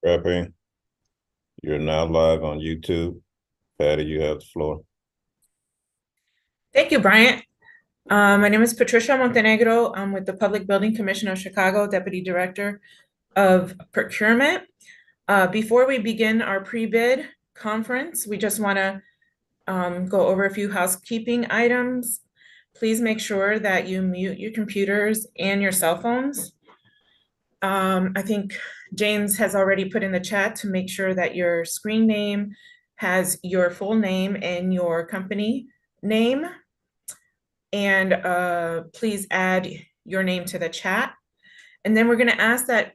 Rapping, you're now live on YouTube. Patty, you have the floor. Thank you, Bryant. My name is Patricia Montenegro. I'm with the Public Building Commission of Chicago, Deputy Director of Procurement. Before we begin our pre-bid conference, we just want to go over a few housekeeping items. Please make sure that you mute your computers and your cell phones. I think James has already put in the chat to make sure that your screen name has your full name and your company name. And please add your name to the chat. And then we're going to ask that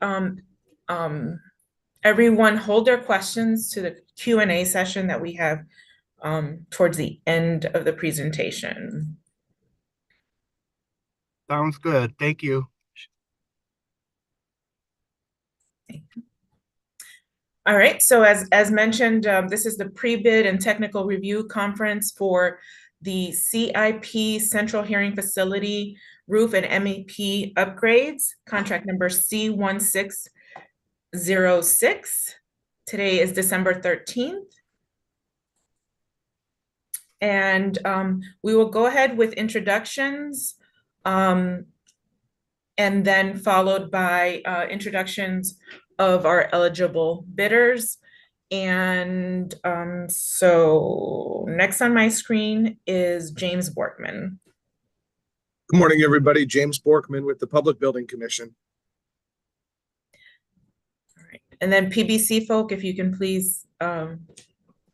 everyone hold their questions to the Q&A session that we have towards the end of the presentation. Sounds good. Thank you. All right, so as mentioned, this is the pre-bid and technical review conference for the CIP Central Hearing Facility roof and MEP upgrades, contract number C1606. Today is December 13th. And we will go ahead with introductions and then followed by introductions of our eligible bidders. And so next on my screen is James Borkman. Good morning, everybody. James Borkman with the Public Building Commission. All right. And then PBC folk, if you can please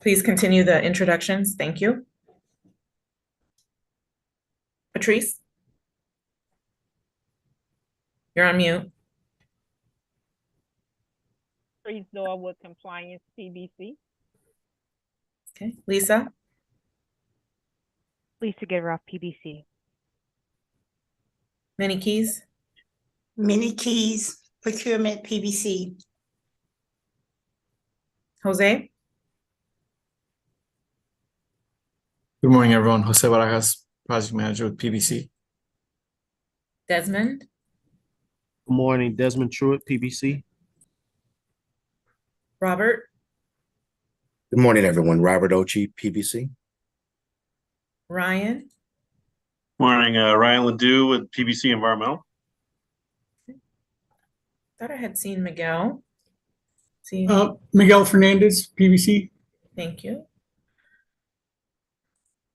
continue the introductions. Thank you. Patrice, you're on mute. Patrice Norwood, Compliance, PBC. Okay, Lisa. Lisa Giveroff, PBC. Minnie Keys. Minnie Keys, Procurement, PBC. Jose. Good morning, everyone. Jose Barajas, Project Manager with PBC. Desmond. Good morning, Desmond Truitt, PBC. Robert. Good morning, everyone. Robert Ochi, PBC. Ryan. Morning, Ryan Ledoux with PBC Environmental. Thought I had seen Miguel. See. Miguel Fernandez, PBC. Thank you.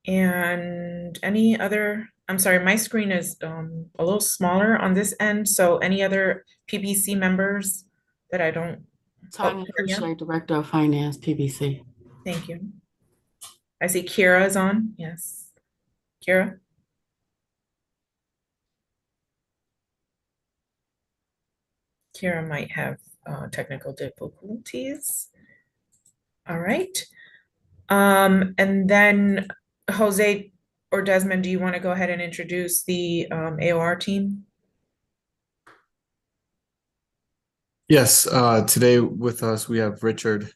And any other, I'm sorry, my screen is a little smaller on this end. So any other PBC members that I don't. Tanya Hirschley, Director of Finance, PBC. Thank you. I see Kira is on. Yes. Kira. Kira might have technical difficulties. All right. And then Jose or Desmond, do you want to go ahead and introduce the AOR team? Yes, today with us we have Richard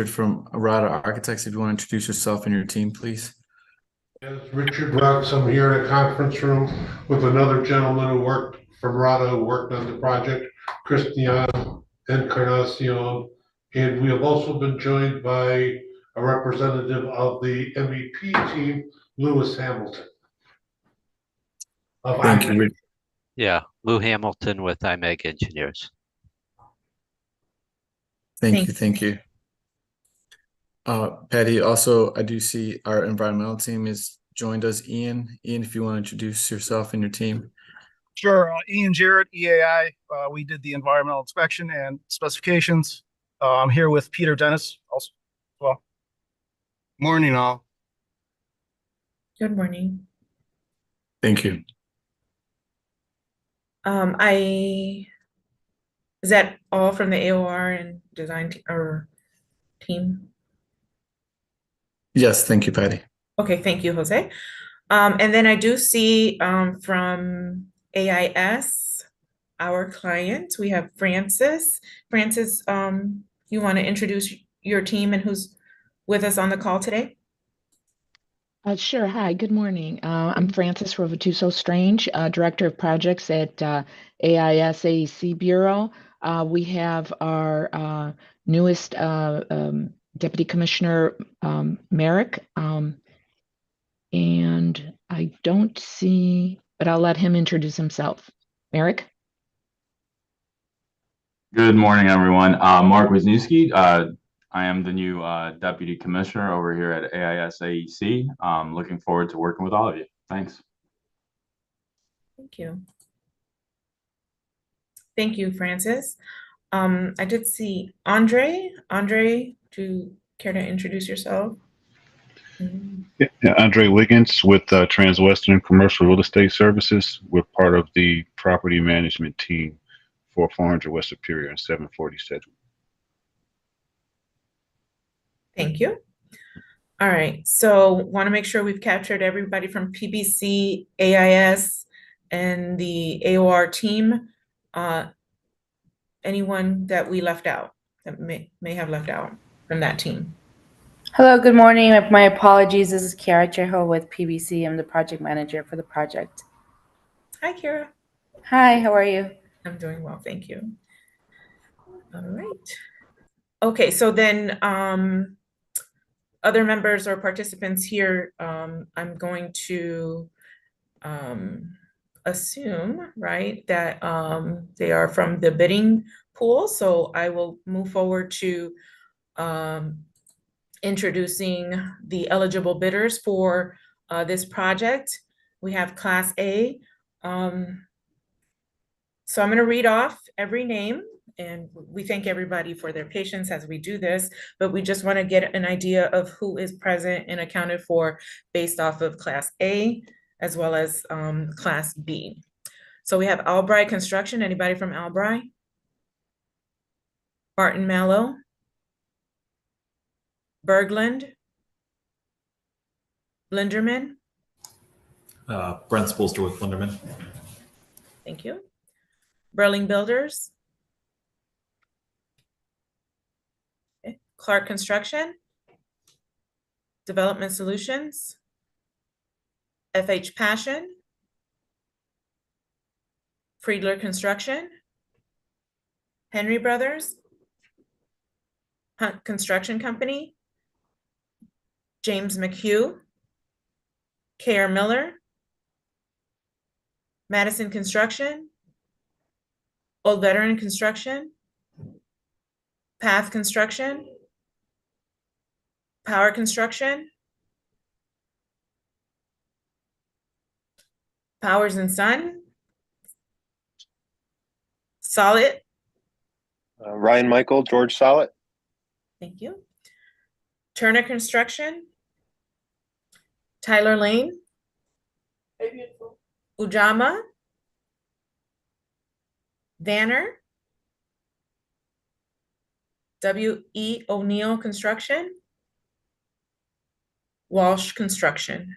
from Rada Architects. If you want to introduce yourself and your team, please. Yes, Richard Rux. I'm here in a conference room with another gentleman who worked from Rada, who worked on the project, Cristian Encarnacion. And we have also been joined by a representative of the MEP team, Lewis Hamilton. Thank you. Yeah, Lou Hamilton with IMEG Engineers. Thank you. Patty, also, I do see our environmental team has joined us. Ian, if you want to introduce yourself and your team. Sure. Ian Jarrett, EAI. We did the environmental inspection and specifications. I'm here with Peter Dennis also as well. Morning, all. Good morning. Thank you. Is that all from the AOR and design team? Yes, thank you, Patty. Okay, thank you, Jose. And then I do see from AIS, our client, we have Francis. Francis, you want to introduce your team and who's with us on the call today? Sure. Hi, good morning. I'm Francis Rovatuso Strange, Director of Projects at AIS AEC Bureau. We have our newest Deputy Commissioner, Merrick. And I don't see, but I'll let him introduce himself. Merrick? Good morning, everyone. Mark Wisniewski. I am the new Deputy Commissioner over here at AIS AEC. Looking forward to working with all of you. Thanks. Thank you. Thank you, Francis. I did see Andre. Andre, do you care to introduce yourself? Yeah, Andre Wiggins with Transwestern Commercial Real Estate Services. We're part of the property management team for 400 West Superior and 740 Sedgwick. Thank you. All right, so want to make sure we've captured everybody from PBC, AIS, and the AOR team. Anyone that we left out, that may have left out from that team? Hello, good morning. My apologies. This is Kiara Trejo with PBC. I'm the project manager for the project. Hi, Kiara. Hi, how are you? I'm doing well, thank you. All right. Okay, so then other members or participants here, I'm going to assume, right, that they are from the bidding pool. So I will move forward to introducing the eligible bidders for this project. We have Class A. So I'm going to read off every name, and we thank everybody for their patience as we do this, but we just want to get an idea of who is present and accounted for based off of Class A as well as Class B. So we have Albright Construction. Anybody from Albright? Barton Mallow. Bergland. Blinderman. Brent Spolster with Blinderman. Thank you. Burling Builders. Okay. Clark Construction. Development Solutions. FH Passion. Friedler Construction. Henry Brothers. Hunt Construction Company. James McHugh. K.R. Miller. Madison Construction. Old Veteran Construction. Path Construction. Power Construction. Powers and Son. Solid. Ryan Michael, George Solid. Thank you. Turner Construction. Tyler Lane. Ujama. Danner. W.E. O'Neill Construction. Walsh Construction.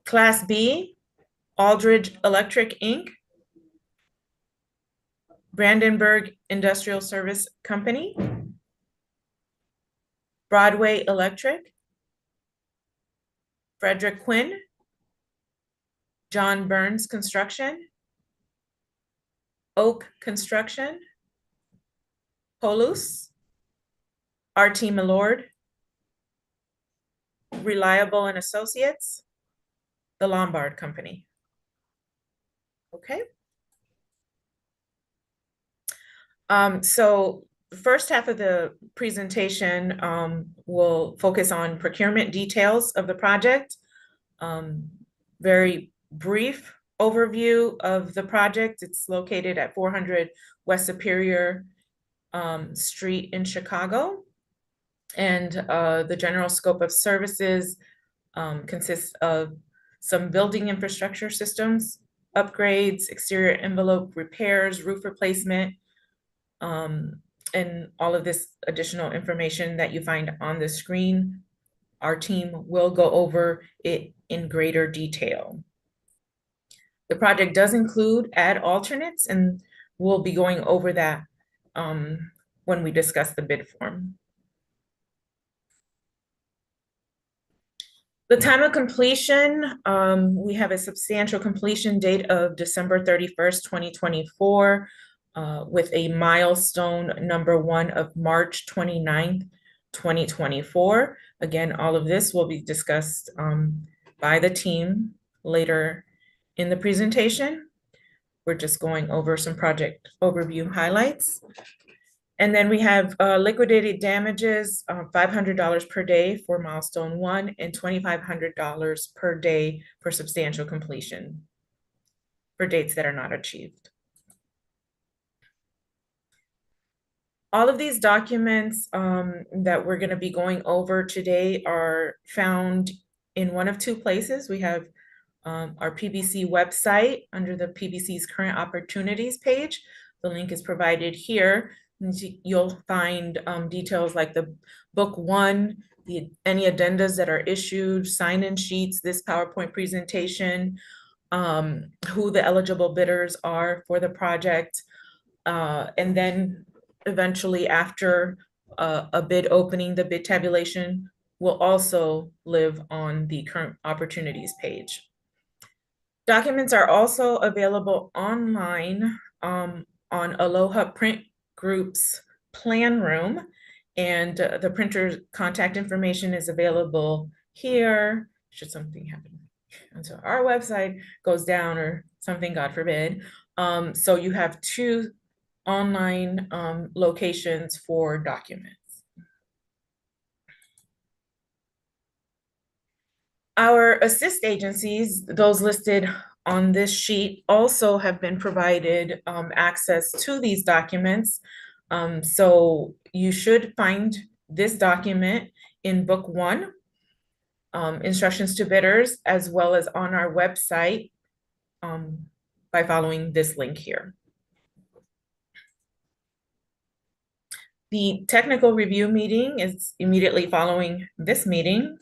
Class B, Aldridge Electric, Inc. Brandenburg Industrial Service Company. Broadway Electric. Frederick Quinn. John Burns Construction. Oak Construction. Polus. R.T. Millord. Reliable and Associates. The Lombard Company. Okay. So the first half of the presentation will focus on procurement details of the project. Very brief overview of the project. It's located at 400 West Superior Street in Chicago. And the general scope of services consists of some building infrastructure systems, upgrades, exterior envelope repairs, roof replacement, and all of this additional information that you find on the screen. Our team will go over it in greater detail. The project does include add alternates, and we'll be going over that when we discuss the bid form. The time of completion, we have a substantial completion date of December 31st, 2024, with a milestone number 1 of March 29th, 2024. Again, all of this will be discussed by the team later in the presentation. We're just going over some project overview highlights. And then we have liquidated damages, $500 per day for milestone 1 and $2,500 per day for substantial completion for dates that are not achieved. All of these documents that we're going to be going over today are found in one of 2 places. We have our PBC website under the PBC's current opportunities page. The link is provided here. You'll find details like the book 1, any addendas that are issued, sign-in sheets, this PowerPoint presentation, who the eligible bidders are for the project, and then eventually after a bid opening, the bid tabulation will also live on the current opportunities page. Documents are also available online on Aloha Print Group's plan room, and the printer's contact information is available here should something happen. And so our website goes down or something, God forbid. So you have 2 online locations for documents. Our assist agencies, those listed on this sheet, also have been provided access to these documents. So you should find this document in book 1, instructions to bidders, as well as on our website by following this link here. The technical review meeting is immediately following this meeting.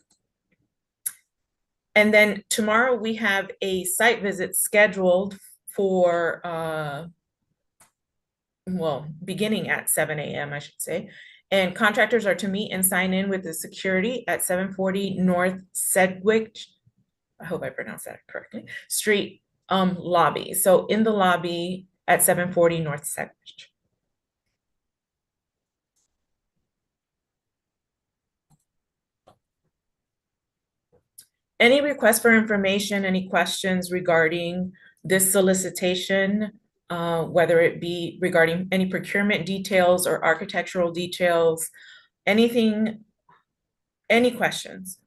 And then tomorrow we have a site visit scheduled for, well, beginning at 7 a.m., I should say. And contractors are to meet and sign in with the security at 740 North Sedgwick, I hope I pronounced that correctly, Street lobby. So in the lobby at 740 North Sedgwick. Any requests for information, any questions regarding this solicitation, whether it be regarding any procurement details or architectural details, anything, any questions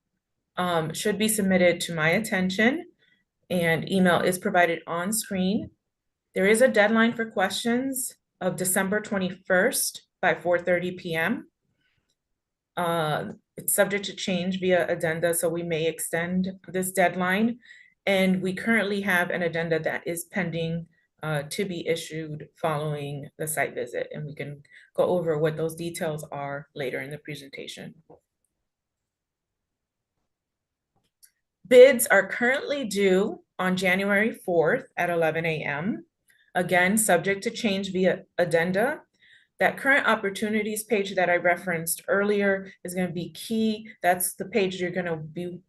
should be submitted to my attention, and email is provided on screen. There is a deadline for questions of December 21st by 4:30 p.m. It's subject to change via addenda, so we may extend this deadline. And we currently have an addenda that is pending to be issued following the site visit, and we can go over what those details are later in the presentation. Bids are currently due on January 4th at 11 a.m. Again, subject to change via addenda. That current opportunities page that I referenced earlier is going to be key. That's the page you're going to be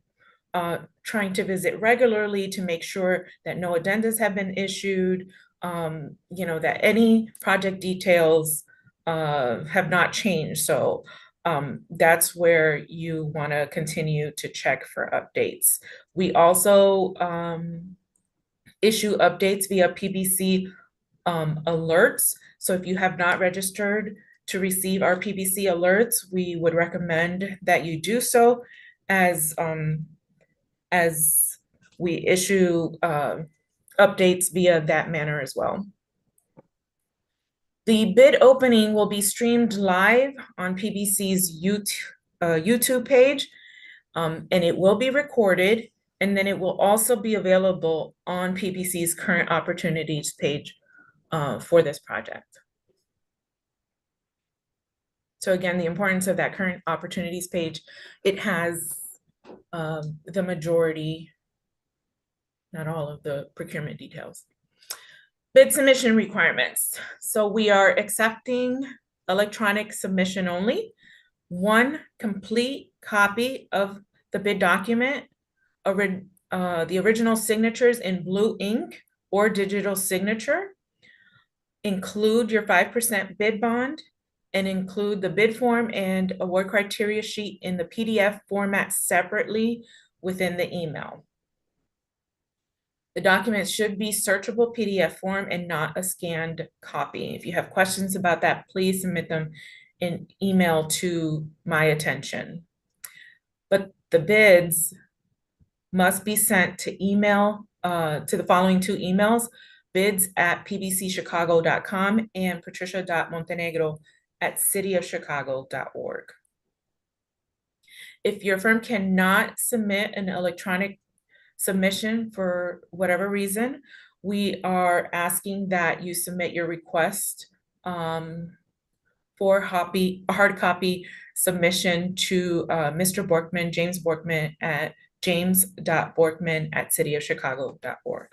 trying to visit regularly to make sure that no addendas have been issued, you know, that any project details have not changed. So that's where you want to continue to check for updates. We also issue updates via PBC alerts. So if you have not registered to receive our PBC alerts, we would recommend that you do so, as we issue updates via that manner as well. The bid opening will be streamed live on PBC's YouTube page, and it will be recorded, and then it will also be available on PBC's current opportunities page for this project. So again, the importance of that current opportunities page, it has the majority, not all of the procurement details. Bid submission requirements. So we are accepting electronic submission only. 1 complete copy of the bid document the original signatures in blue ink or digital signature. Include your 5% bid bond and include the bid form and award criteria sheet in the PDF format separately within the email. The documents should be searchable PDF form and not a scanned copy. If you have questions about that, please submit them in email to my attention. But the bids must be sent to email, to the following two emails: bids@pbcchicago.com and patricia.montenegro@cityofchicago.org. If your firm cannot submit an electronic submission for whatever reason, we are asking that you submit your request for hard copy submission to Mr. Borkman, James Borkman, at james.borkman@cityofchicago.org.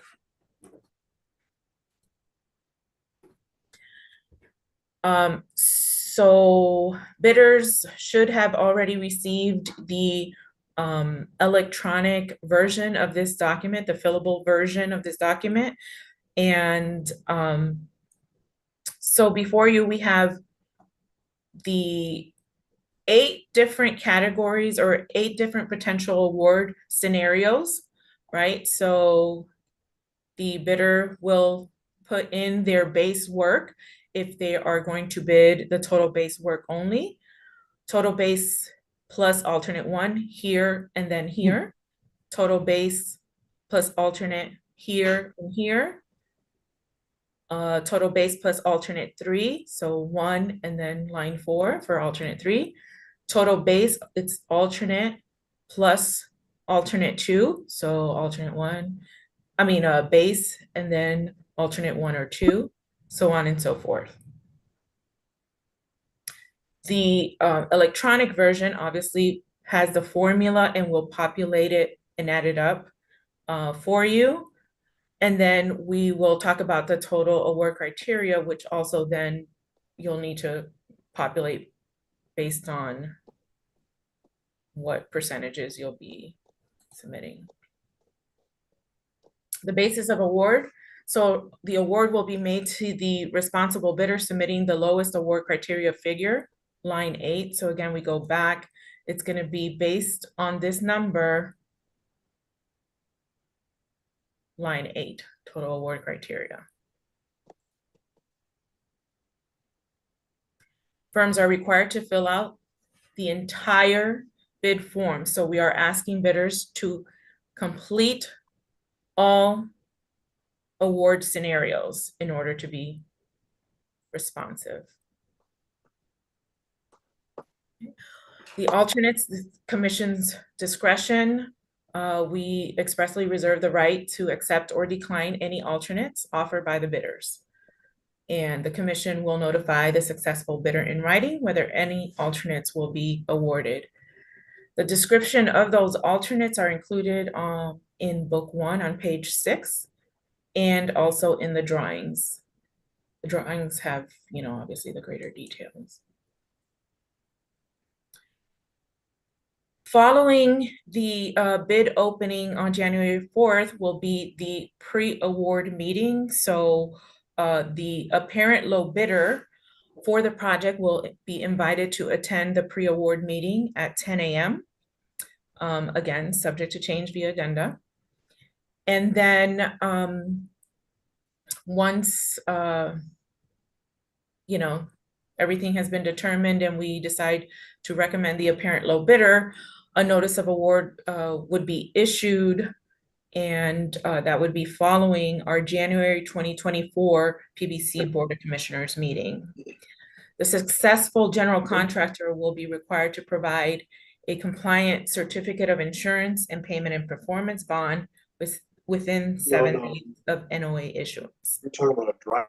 So bidders should have already received the electronic version of this document, the fillable version of this document. And so before you, we have the 8 different categories or 8 different potential award scenarios, right? So the bidder will put in their base work if they are going to bid the total base work only. Total base plus alternate 1 here and then here. Total base plus alternate here and here. Total base plus alternate 3, so 1 and then line 4 for alternate 3. Total base, it's alternate plus alternate 2, so alternate 1, base and then alternate 1 or 2, so on and so forth. The electronic version obviously has the formula and will populate it and add it up for you. And then we will talk about the total award criteria, which also then you'll need to populate based on what percentages you'll be submitting. The basis of award. So the award will be made to the responsible bidder submitting the lowest award criteria figure, line 8. So again, we go back. It's going to be based on this number, line 8, total award criteria. Firms are required to fill out the entire bid form. So we are asking bidders to complete all award scenarios in order to be responsive. The alternates, the commission's discretion. We expressly reserve the right to accept or decline any alternates offered by the bidders. And the commission will notify the successful bidder in writing whether any alternates will be awarded. The description of those alternates are included in book 1 on page 6 and also in the drawings. The drawings have, obviously the greater details. Following the bid opening on January 4th will be the pre-award meeting. So the apparent low bidder for the project will be invited to attend the pre-award meeting at 10 a.m. Again, subject to change via addenda. And then once, everything has been determined and we decide to recommend the apparent low bidder, a notice of award would be issued, and that would be following our January 2024 PBC Board of Commissioners meeting. The successful general contractor will be required to provide a compliant certificate of insurance and payment and performance bond within 7 days of NOA issuance. You're talking about a drive.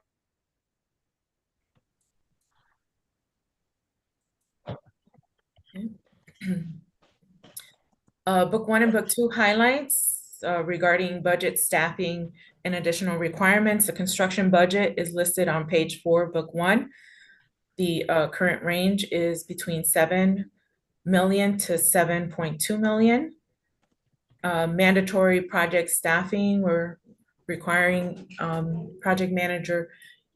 Book 1 and Book 2 highlights regarding budget, staffing, and additional requirements. The construction budget is listed on page 4 of Book 1. The current range is between $7 million to $7.2 million. mandatory project staffing, we're requiring project manager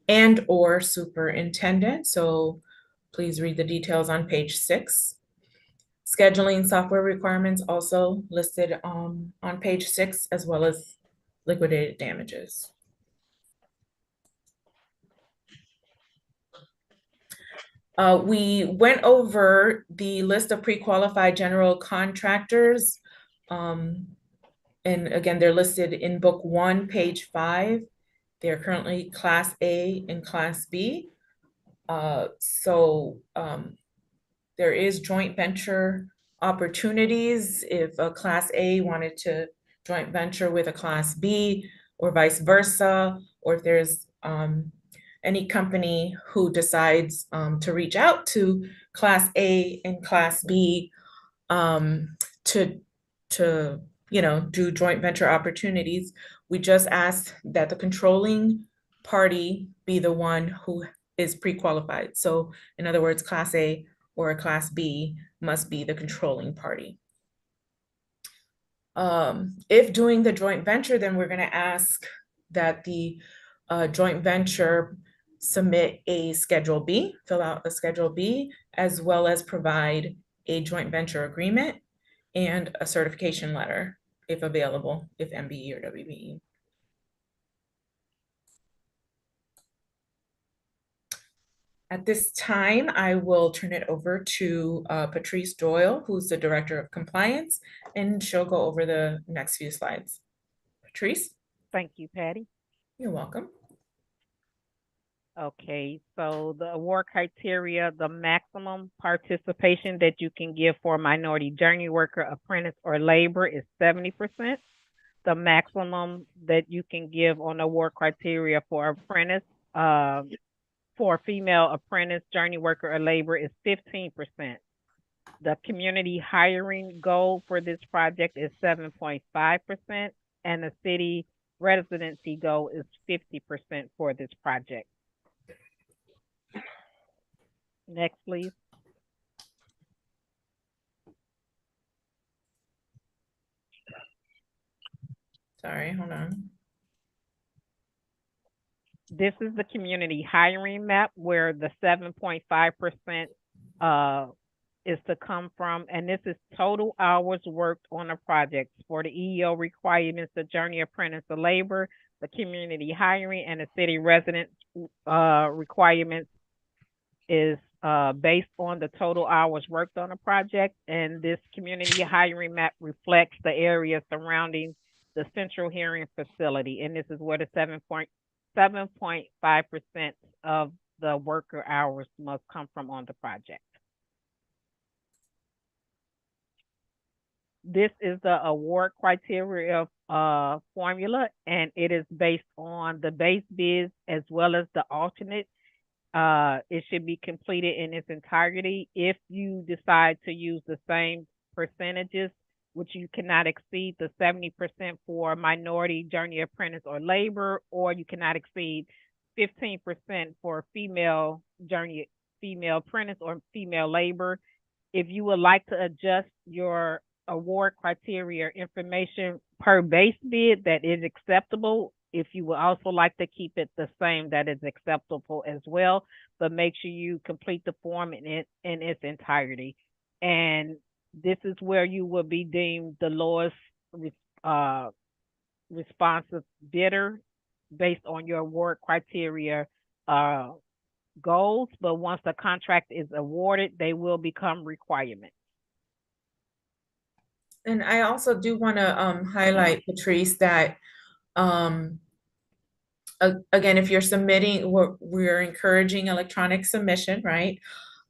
and or superintendent. So please read the details on page 6. Scheduling software requirements also listed on page 6, as well as liquidated damages. We went over the list of pre-qualified general contractors. And again, they're listed in book 1, page 5. They're currently class A and class B. There is joint venture opportunities if a class A wanted to joint venture with a class B, or vice versa, or if there's any company who decides to reach out to class A and class B to do joint venture opportunities. We just ask that the controlling party be the one who is pre-qualified. So in other words, class A or a class B must be the controlling party. If doing the joint venture, then we're going to ask that the joint venture submit a Schedule B, fill out a Schedule B, as well as provide a joint venture agreement and a certification letter, if available, if MBE or WBE. At this time, I will turn it over to Patrice Doyle, who's the Director of Compliance, and she'll go over the next few slides. Patrice? Thank you, Patty. You're welcome. Okay, so the award criteria, the maximum participation that you can give for minority journey worker, apprentice, or labor is 70%. The maximum that you can give on award criteria for apprentice, for female apprentice, journey worker, or labor is 15%. The community hiring goal for this project is 7.5%, and the city residency goal is 50% for this project. Next, please. Sorry, hold on. This is the community hiring map where the 7.5% is to come from, and this is total hours worked on a project for the EEO requirements, the journey apprentice, the labor, the community hiring, and the city resident requirements is based on the total hours worked on a project. And this community hiring map reflects the area surrounding the central hearing facility, and this is where the 7.5% of the worker hours must come from on the project. This is the award criteria formula, and it is based on the base bids as well as the alternate. It should be completed in its entirety. If you decide to use the same percentages, which you cannot exceed the 70% for minority, journey apprentice, or labor, or you cannot exceed 15% for female journey, female apprentice, or female labor. If you would like to adjust your award criteria information per base bid, that is acceptable. If you would also like to keep it the same, that is acceptable as well, but make sure you complete the form in its entirety. And this is where you will be deemed the lowest responsive bidder based on your award criteria goals. But once the contract is awarded, they will become requirements. And I also do want to highlight, Patrice, that again, if you're submitting, we're encouraging electronic submission, right?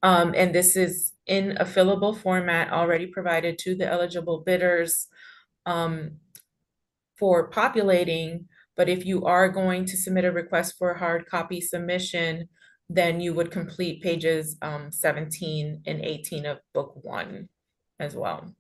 And this is in a fillable format already provided to the eligible bidders for populating. But if you are going to submit a request for a hard copy submission, then you would complete pages 17 and 18 of book 1 as well.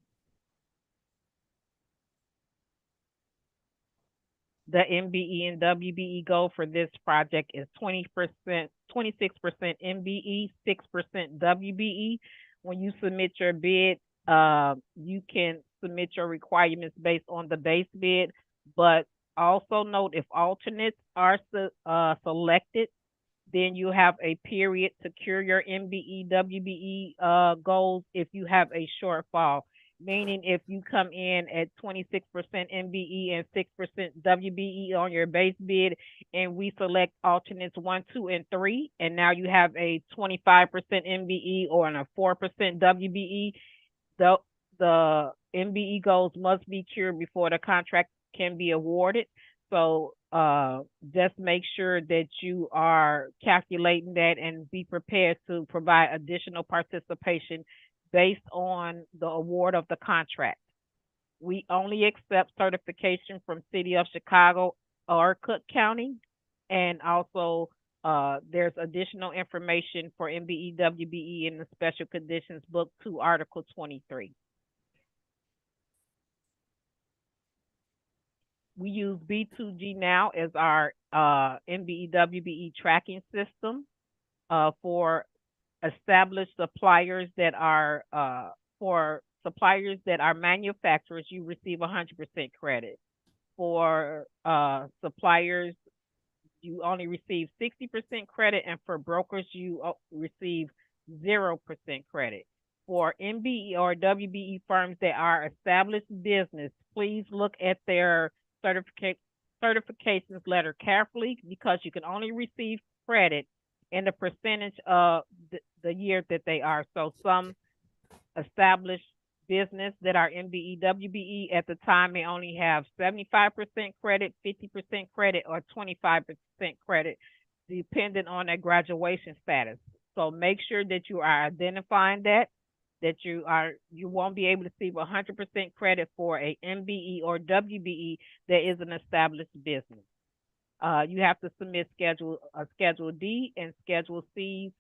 The MBE and WBE goal for this project is 20%, 26% MBE, 6% WBE. When you submit your bid, you can submit your requirements based on the base bid, but also note if alternates are selected, then you have a period to cure your MBE, WBE goals if you have a shortfall. Meaning if you come in at 26% MBE and 6% WBE on your base bid, and we select alternates 1, 2, and 3, and now you have a 25% MBE or a 4% WBE, the MBE goals must be cured before the contract can be awarded. So just make sure that you are calculating that and be prepared to provide additional participation based on the award of the contract. We only accept certification from City of Chicago or Cook County. And also there's additional information for MBE, WBE in the Special Conditions Book 2, Article 23. We use B2G now as our MBE, WBE tracking system for established suppliers that are manufacturers, you receive 100% credit. For suppliers, you only receive 60% credit, and for brokers, you receive 0% credit. For MBE or WBE firms that are established business, please look at their certifications letter carefully, because you can only receive credit in the percentage of the year that they are. So some established business that are MBE, WBE at the time may only have 75% credit, 50% credit, or 25% credit, depending on their graduation status. So make sure that you are identifying that you won't be able to receive 100% credit for a MBE or WBE that is an established business. You have to submit Schedule D and Schedule C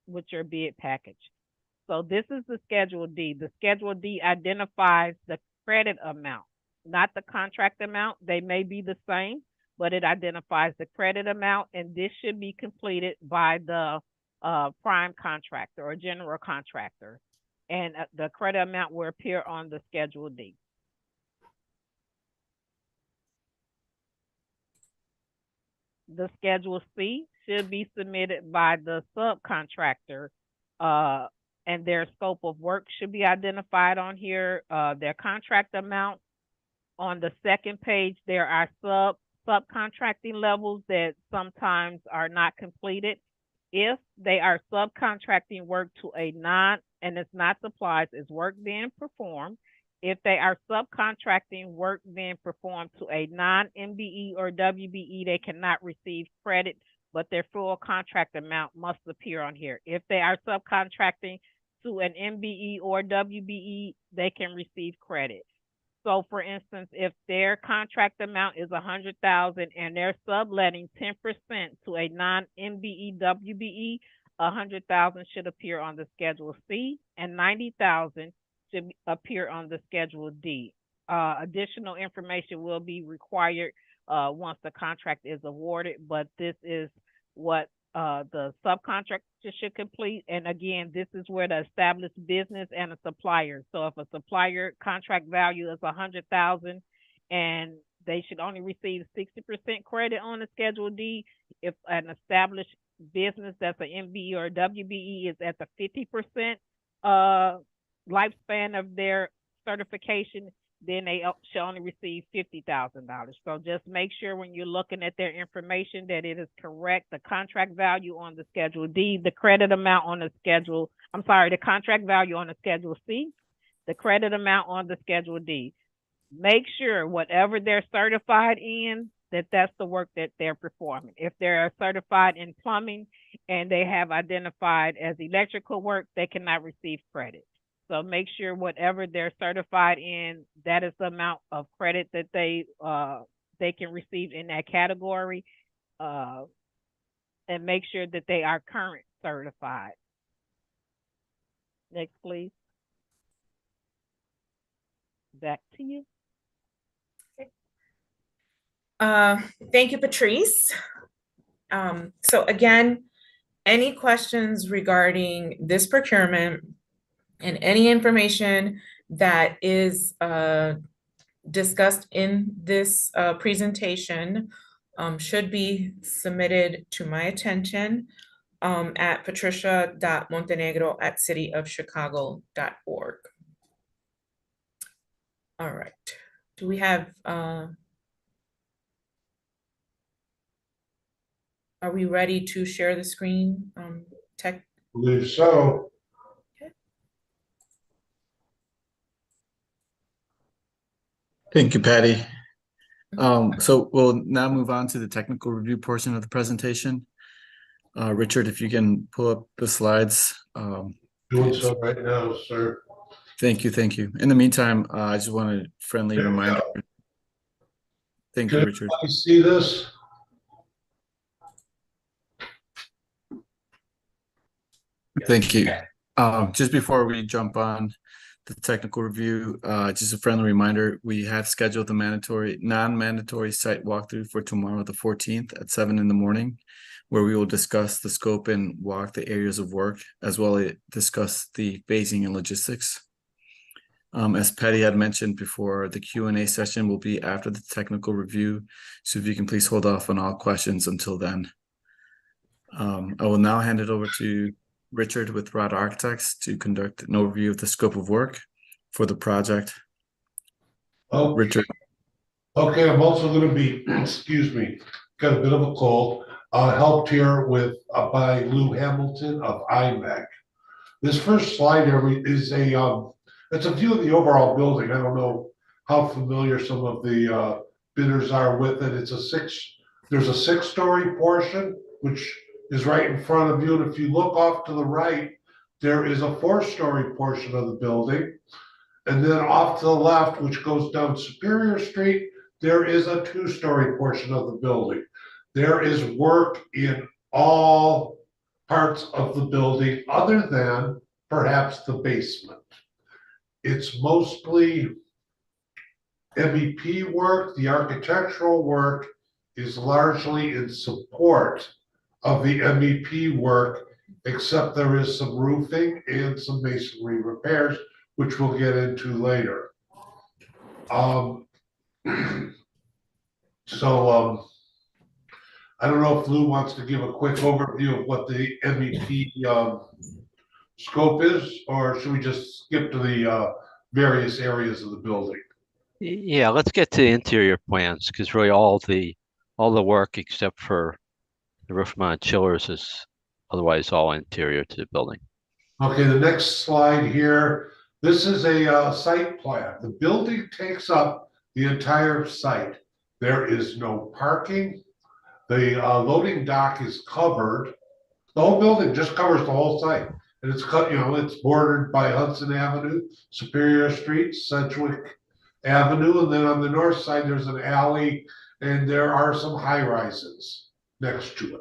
with your bid package. So this is the Schedule D. The Schedule D identifies the credit amount, not the contract amount. They may be the same, but it identifies the credit amount, and this should be completed by the prime contractor or general contractor, and the credit amount will appear on the Schedule D. The Schedule C should be submitted by the subcontractor, and their scope of work should be identified on here. Their contract amount. On the second page, there are subcontracting levels that sometimes are not completed. If they are subcontracting work to a and it's not supplies, it's work being performed. If they are subcontracting work being performed to a non-MBE or WBE, they cannot receive credit, but their full contract amount must appear on here. If they are subcontracting to an MBE or WBE, they can receive credit. So for instance, if their contract amount is $100,000 and they're subletting 10% to a non-MBE, WBE, $100,000 should appear on the Schedule C, and $90,000 should appear on the Schedule D. Additional information will be required once the contract is awarded, but this is what the subcontractor should complete. And again, this is where the established business and a supplier. So if a supplier contract value is $100,000 and they should only receive 60% credit on the Schedule D, if an established business that's an MBE or WBE is at the 50% lifespan of their certification, then they should only receive $50,000. So just make sure when you're looking at their information that it is correct. The contract value on the Schedule D, the credit amount on the the contract value on the Schedule C, the credit amount on the Schedule D. Make sure whatever they're certified in, that's the work that they're performing. If they're certified in plumbing and they have identified as electrical work, they cannot receive credit. So make sure whatever they're certified in, that is the amount of credit that they can receive in that category, and make sure that they are current certified. Next, please. Back to you. Thank you, Patrice. So again, any questions regarding this procurement, And any information that is discussed in this presentation should be submitted to my attention at patricia.montenegro@cityofchicago.org. All right. Do we have, are we ready to share the screen? Tech? Believe so. Thank you, Patty. So we'll now move on to the technical review portion of the presentation. Richard, if you can pull up the slides. Doing so right now, sir. Thank you, thank you. In the meantime, I just want a friendly reminder. Thank you, Richard. Can you see this? Thank you. Just before we jump on the technical review, just a friendly reminder, we have scheduled the non-mandatory site walkthrough for tomorrow, the 14th at 7 in the morning, where we will discuss the scope and walk the areas of work, as well as discuss the phasing and logistics. As Patty had mentioned before, the Q&A session will be after the technical review, so if you can please hold off on all questions until then. I will now hand it over to Richard with RADA Architects to conduct an overview of the scope of work for the project. Oh, Richard. Okay, I'm also going to be, excuse me, got a bit of a cold. Helped here with by Lou Hamilton of IMEG. This first slide here is it's a view of the overall building. I don't know how familiar some of the bidders are with it. There's a 6-story portion which is right in front of you, and if you look off to the right, there is a 4-story portion of the building, and then off to the left, which goes down Superior Street, there is a 2-story portion of the building. There is work in all parts of the building other than perhaps the basement. It's mostly MEP work. The architectural work is largely in support of the MEP work, except there is some roofing and some masonry repairs, which we'll get into later. I don't know if Lou wants to give a quick overview of what the MEP scope is, or should we just skip to the various areas of the building? Yeah, let's get to the interior plans, because really all the work except for the roof mount chillers is otherwise all interior to the building. Okay, the next slide here. This is a site plan. The building takes up the entire site. There is no parking. The loading dock is covered. The whole building just covers the whole site. And it's cut, it's bordered by Hudson Avenue, Superior Street, Sedgwick Avenue, and then on the north side, there's an alley, and there are some high rises next to it.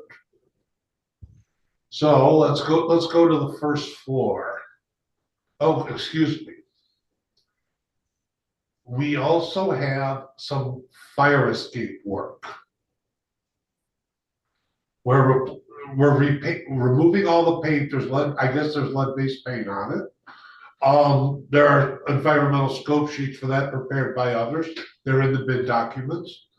So let's go to the first floor. Oh, excuse me. We also have some fire escape work. We're removing all the paint. There's lead, I guess there's lead-based paint on it. There are environmental scope sheets for that prepared by others. They're in the bid documents.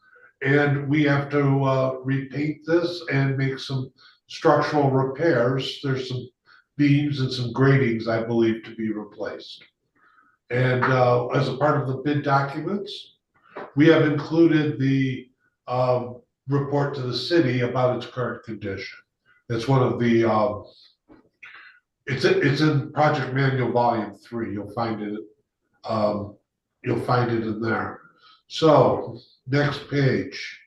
And we have to repaint this and make some structural repairs. There's some beams and some gratings, I believe, to be replaced. And as a part of the bid documents, we have included the report to the city about its current condition. It's one of the, it's in Project Manual Volume 3. You'll find it in there. So next page.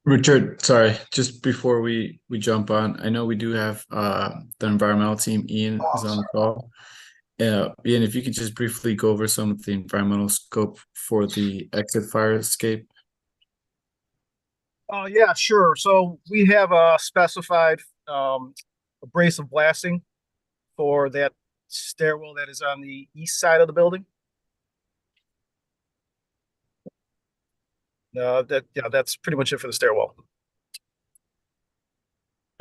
Richard, sorry, just before we jump on, I know we do have the environmental team. Ian is on the call. Ian, if you could just briefly go over some of the environmental scope for the exit fire escape. Yeah, sure. So we have specified abrasive blasting for that stairwell that is on the east side of the building. That's pretty much it for the stairwell.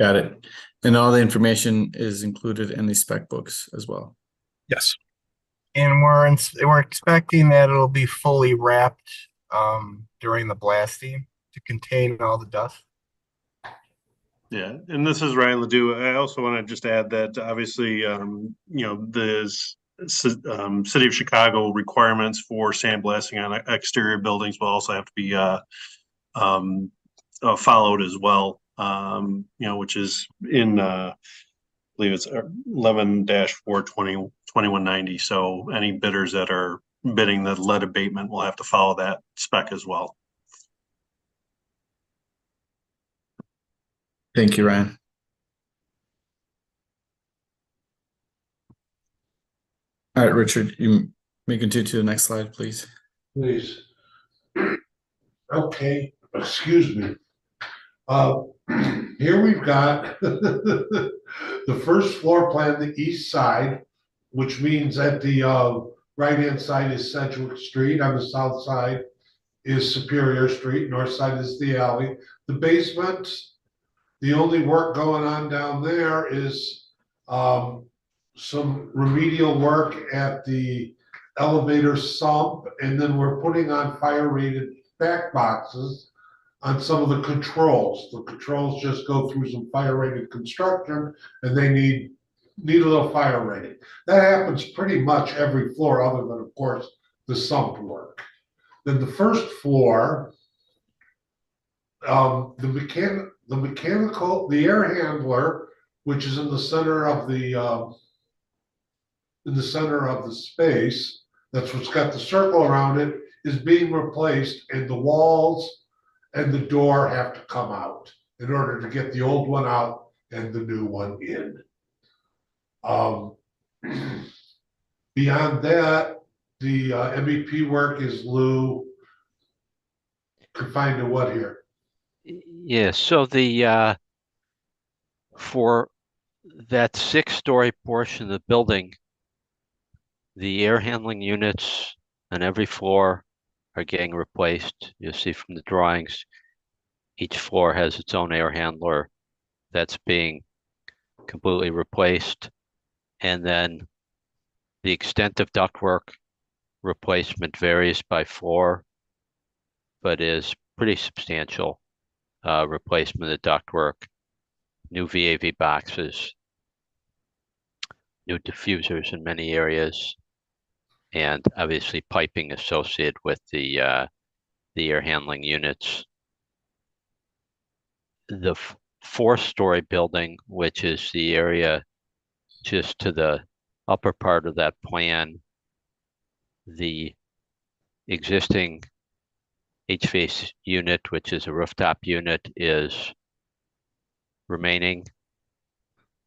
Got it. And all the information is included in the spec books as well. Yes. And we're expecting that it'll be fully wrapped during the blasting to contain all the dust. Yeah, and this is Ryan Ledoux. I also want to just add that obviously, the City of Chicago requirements for sandblasting on exterior buildings will also have to be followed as well. Which is in I believe it's 11-420-2190. So any bidders that are bidding the lead abatement will have to follow that spec as well. Thank you, Ryan. All right, Richard, you may continue to the next slide, please. Please. Okay, excuse me. Here we've got the first floor plan, the east side, which means that the right-hand side is Sedgwick Street. On the south side is Superior Street. North side is the alley. The basement, the only work going on down there is some remedial work at the elevator sump, and then we're putting on fire-rated back boxes on some of the controls. The controls just go through some fire-rated construction, and they need a little fire rating. That happens pretty much every floor, other than, of course, the sump work. Then the first floor, the air handler, which is in the center of the space, that's what's got the circle around it, is being replaced, and the walls and the door have to come out in order to get the old one out and the new one in. Beyond that, the MEP work is confined to what here? Yeah, so the for that 6-story portion of the building, the air handling units on every floor are getting replaced. You'll see from the drawings, each floor has its own air handler that's being completely replaced. And then the extent of ductwork replacement varies by floor, but is pretty substantial. Replacement of ductwork, new VAV boxes, new diffusers in many areas, and obviously piping associated with the air handling units. The 4-story building, which is the area just to the upper part of that plan, the existing HVAC unit, which is a rooftop unit, is remaining.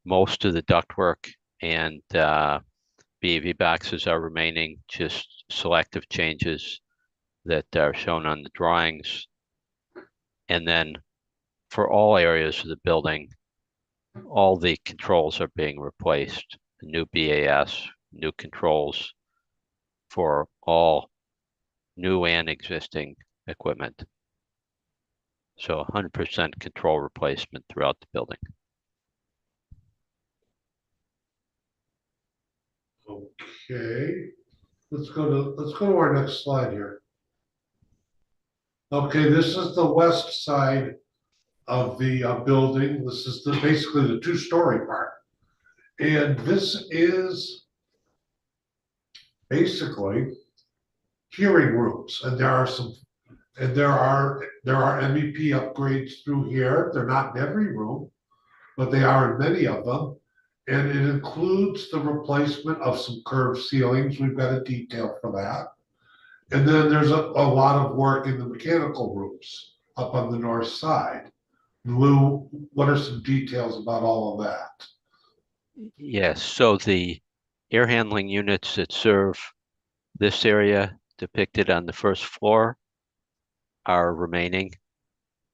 Most of the ductwork and VAV boxes are remaining, just selective changes that are shown on the drawings. And then for all areas of the building, all the controls are being replaced. The new BAS, new controls for all new and existing equipment. So 100% control replacement throughout the building. Okay, let's go to our next slide here. Okay, this is the west side of the building. This is basically the 2-story part. And this is basically hearing rooms, and there are MEP upgrades through here. They're not in every room, but they are in many of them. And it includes the replacement of some curved ceilings. We've got a detail for that. And then there's a lot of work in the mechanical rooms up on the north side. Lou, what are some details about all of that? Yes, so the air handling units that serve this area depicted on the first floor are remaining.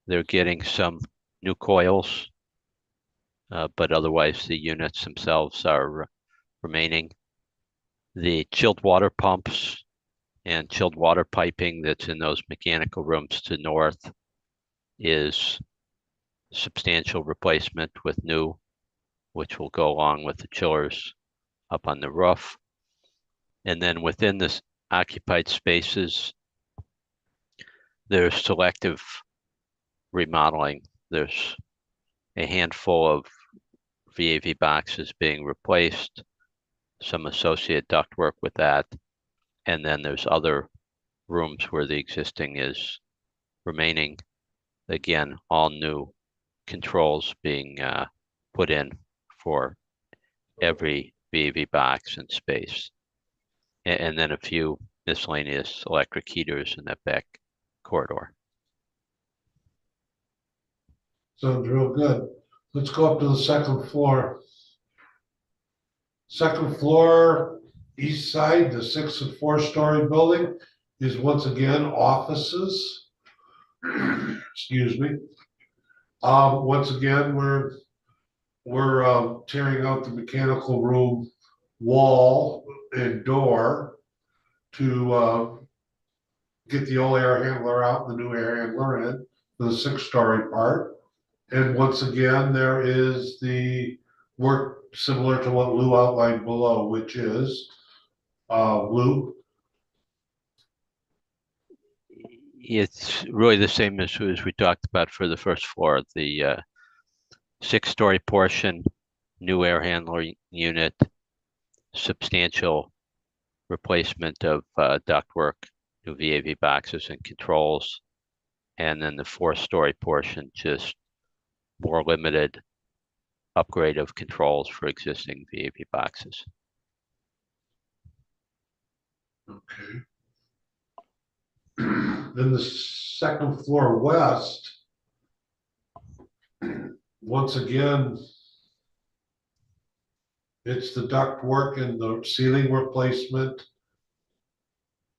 They're getting some new coils, but otherwise the units themselves are remaining. The chilled water pumps and chilled water piping that's in those mechanical rooms to north is substantial replacement with new, which will go along with the chillers up on the roof. And then within this occupied spaces, there's selective remodeling. There's a handful of VAV boxes being replaced, some associate ductwork with that, and then there's other rooms where the existing is remaining. Again, all new controls being put in for every VAV box and space. And then a few miscellaneous electric heaters in that back corridor. Sounds real good. Let's go up to the second floor. Second floor, east side, the 6 and 4-story building is once again offices. Excuse me. Once again, we're tearing out the mechanical room wall and door to get the old air handler out and the new air handler in for the 6-story part. And once again, there is the work similar to what Lou outlined below, which is Lou. It's really the same as we talked about for the first floor. The 6-story portion, new air handler unit, substantial replacement of ductwork, new VAV boxes and controls, and then the 4-story portion, just more limited upgrade of controls for existing VAV boxes. Okay. Then the second floor west, once again, it's the ductwork and the ceiling replacement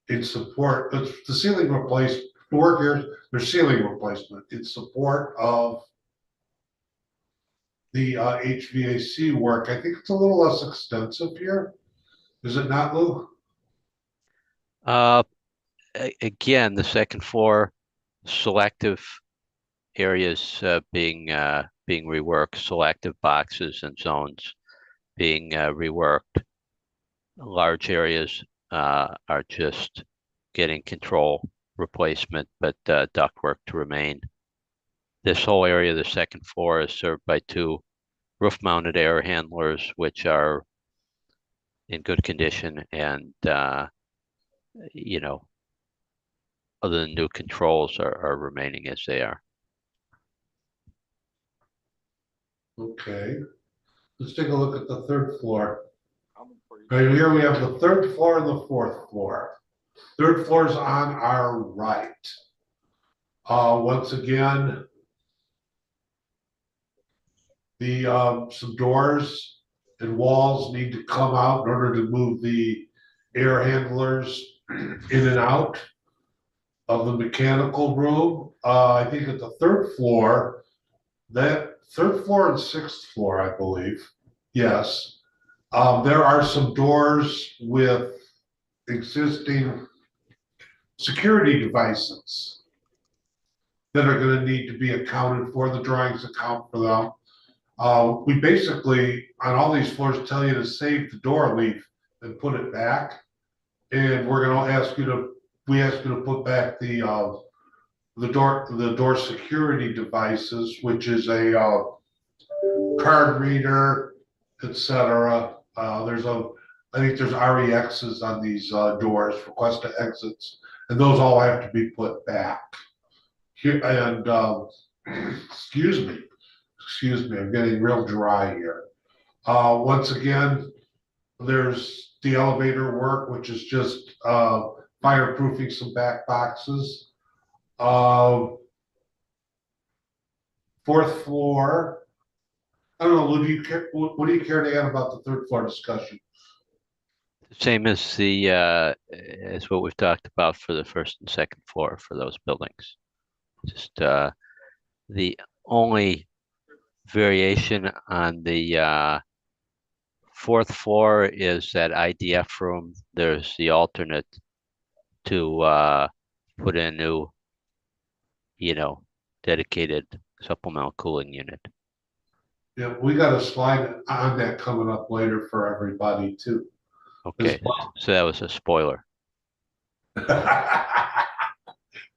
in support. It's the ceiling replacement. The work here, there's ceiling replacement in support of the HVAC work. I think it's a little less extensive here. Is it not, Lou? Again, the second floor, selective areas being reworked, selective boxes and zones being reworked. Large areas are just getting control replacement, but ductwork to remain. This whole area, the second floor, is served by 2 roof-mounted air handlers, which are in good condition, and you know, other than new controls are remaining as they are. Okay. Let's take a look at the third floor. Right here we have the third floor and the fourth floor. Third floor is on our right. Once again, the some doors and walls need to come out in order to move the air handlers in and out of the mechanical room. I think at the third floor, that third floor and 6th floor, I believe. Yes. There are some doors with existing security devices that are going to need to be accounted for. The drawings account for them. We basically, on all these floors, tell you to save the door leaf and put it back. And we're going to ask you to, we ask you to put back the door security devices, which is a card reader, etc. I think there's REXs on these doors, request to exits, and those all have to be put back. Here, and excuse me, I'm getting real dry here. Once again, there's the elevator work, which is just fireproofing some back boxes. 4th floor. I don't know, Lou, what do you care to add about the 3rd floor discussion? Same as the as what we've talked about for the 1st and 2nd floor for those buildings. Just the only variation on the 4th floor is that IDF room. There's the alternate to put in a new, dedicated supplemental cooling unit. Yeah, we got a slide on that coming up later for everybody too. Okay, so that was a spoiler.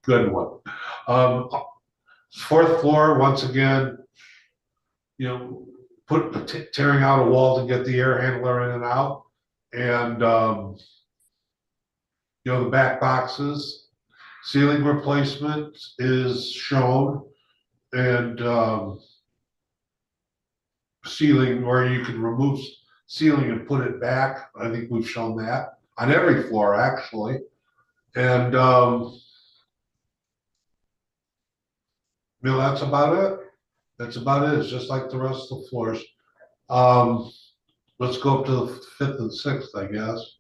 Good one. Fourth floor, once again, you know, tearing out a wall to get the air handler in and out. And, you know, the back boxes, ceiling replacement is shown. And, ceiling where you can remove ceiling and put it back. I think we've shown that on every floor, actually. And, you know, that's about it. That's about it. It's just like the rest of the floors. Let's go up to the fifth and sixth, I guess.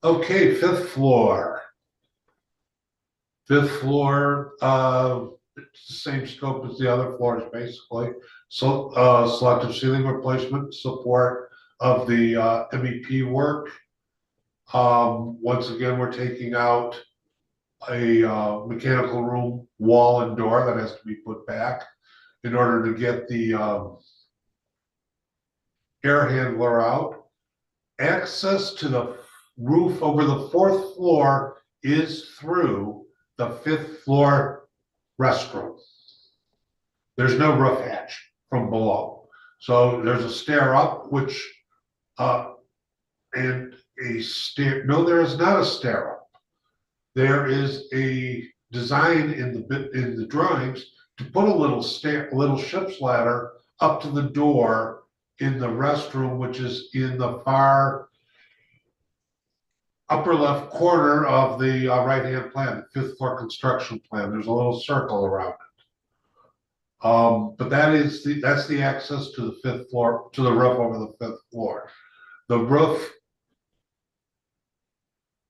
Okay, fifth floor. Fifth floor, it's the same scope as the other floors, basically. So, selective ceiling replacement, support of the MEP work. Once again, we're taking out a mechanical room wall and door that has to be put back in order to get the air handler out. Access to the roof over the fourth floor is through the fifth floor restroom. There's no roof hatch from below. So there's a stair up, which, and a stair, no, there is not a stair up. There is a design in the drawings to put a little ship's ladder up to the door in the restroom, which is in the far upper left corner of the right-hand plan, the fifth floor construction plan. There's a little circle around it. But that's the access to the fifth floor, to the roof over the fifth floor. The roof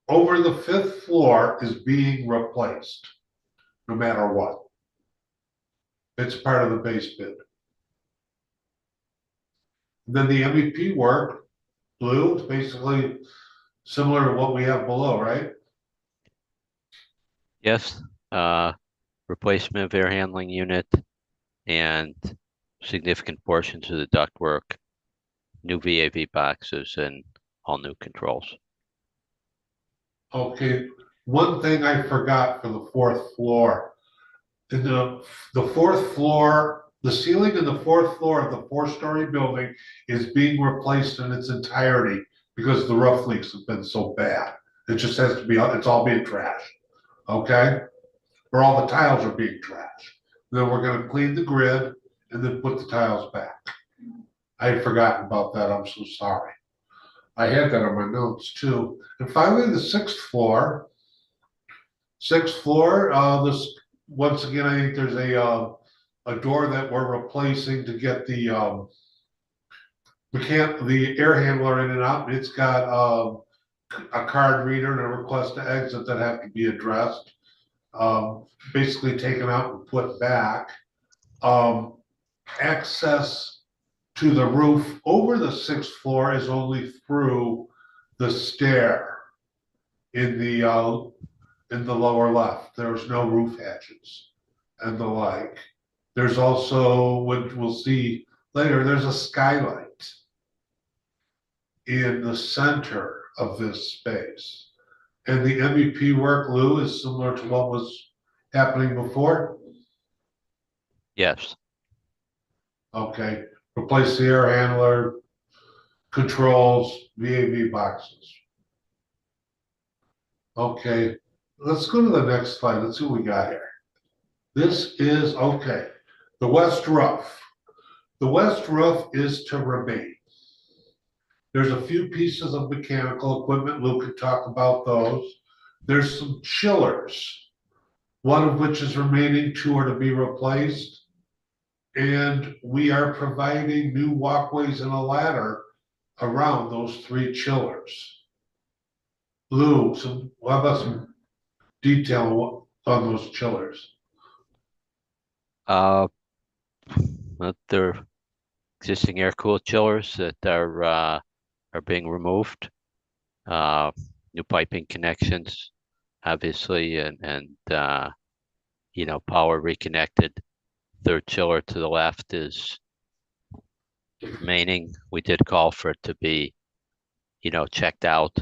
over the fifth floor is being replaced, no matter what. It's part of the base bid. Then the MEP work, blue, is basically similar to what we have below, right? Yes, replacement of air handling unit and significant portions of the ductwork, new VAV boxes, and all new controls. Okay, one thing I forgot for the fourth floor. In the fourth floor, the ceiling in the fourth floor of the four-story building is being replaced in its entirety because the roof leaks have been so bad. It just has to be, it's all being trashed, okay? Or all the tiles are being trashed. Then we're gonna clean the grid and then put the tiles back. I had forgotten about that, I'm so sorry. I had that on my notes too. And finally, the sixth floor. Sixth floor, this, once again, I think there's a door that we're replacing to get the air handler in and out. It's got a card reader and a request to exit that have to be addressed. Basically taken out and put back. Access to the roof over the sixth floor is only through the stair in the lower left. There's no roof hatches and the like. There's also, what we'll see later, there's a skylight in the center of this space. And the MEP work, Lou, is similar to what was happening before? Yes. Okay, replace the air handler, controls, VAV boxes. Okay, let's go to the next slide. Let's see what we got here. This is, okay, the west roof. The west roof is to remain. There's a few pieces of mechanical equipment. Lou could talk about those. There's some chillers, one of which is remaining, two are to be replaced. And we are providing new walkways and a ladder around those three chillers. Lou, how about some detail on those chillers? They're existing air-cooled chillers that are being removed. New piping connections, obviously, and you know, power reconnected. Third chiller to the left is remaining. We did call for it to be, checked out